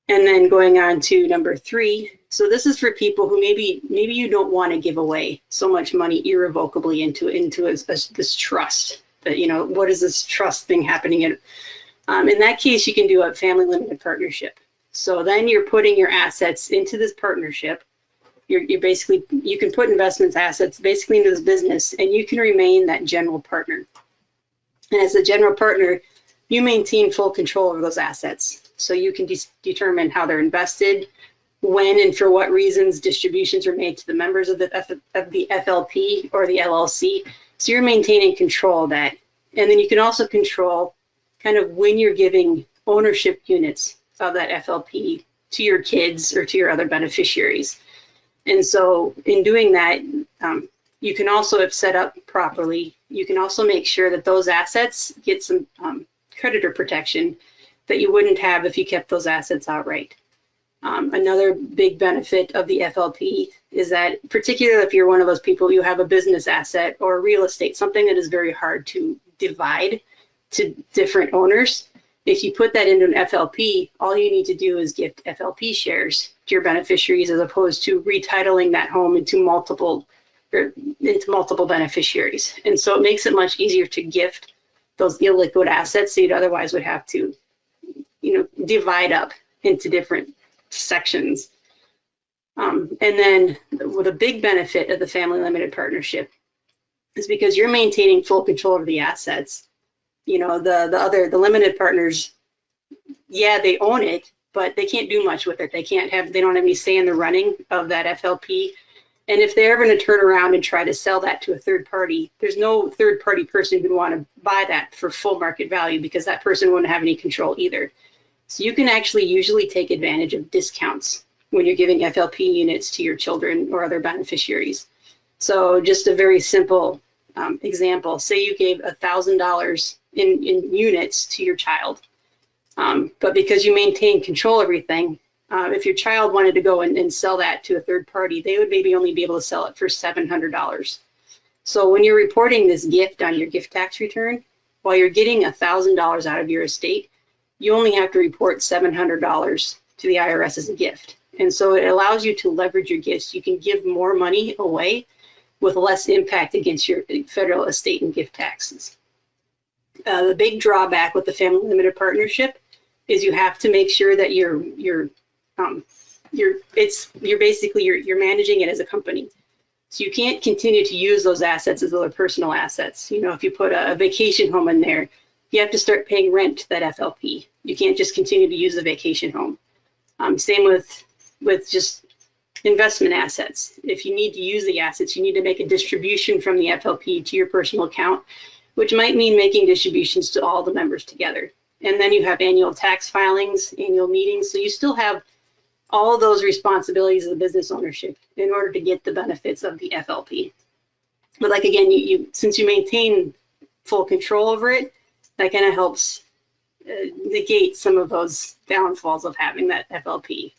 And then going on to number 3. So this is for people who maybe you don't want to give away so much money irrevocably into this trust. But what is this trust thing happening in? In that case, you can do a family limited partnership. So then you're putting your assets into this partnership. You can put investments assets basically into this business, and you can remain that general partner. And as a general partner, you maintain full control over those assets. So you can determine how they're invested, when and for what reasons distributions are made to the members of the FLP or the LLC. So you're maintaining control of that. And then you can also control kind of when you're giving ownership units of that FLP to your kids or to your other beneficiaries. And so in doing that, you can also, if set up properly, you can also make sure that those assets get some creditor protection that you wouldn't have if you kept those assets outright. Another big benefit of the FLP is that, particularly if you're one of those people, you have a business asset or real estate, something that is very hard to divide to different owners. If you put that into an FLP, all you need to do is gift FLP shares to your beneficiaries, as opposed to retitling that home into multiple beneficiaries. And so it makes it much easier to gift those illiquid assets that you'd otherwise would have to, divide up into different sections. And then with a big benefit of the family limited partnership is because you're maintaining full control of the assets. The limited partners, yeah, they own it, but they can't do much with it. They don't have any say in the running of that FLP. And if they're going to turn around and try to sell that to a third party, there's no third party person who would want to buy that for full market value, because that person wouldn't have any control either. So you can actually usually take advantage of discounts when you're giving FLP units to your children or other beneficiaries. So just a very simple example, say you gave $1,000 in units to your child, but because you maintain control of everything, if your child wanted to go and sell that to a third party, they would maybe only be able to sell it for $700. So when you're reporting this gift on your gift tax return, while you're getting $1,000 out of your estate, you only have to report $700 to the IRS as a gift. And so it allows you to leverage your gifts. You can give more money away with less impact against your federal estate and gift taxes. The big drawback with the family limited partnership is you have to make sure that you're managing it as a company. So you can't continue to use those assets as other personal assets. If you put a vacation home in there, you have to start paying rent to that FLP. You can't just continue to use the vacation home. Same with just investment assets. If you need to use the assets, you need to make a distribution from the FLP to your personal account, which might mean making distributions to all the members together. And then you have annual tax filings, annual meetings. So you still have all of those responsibilities of the business ownership in order to get the benefits of the FLP. But like again, since you maintain full control over it, that kind of helps negate some of those downfalls of having that FLP.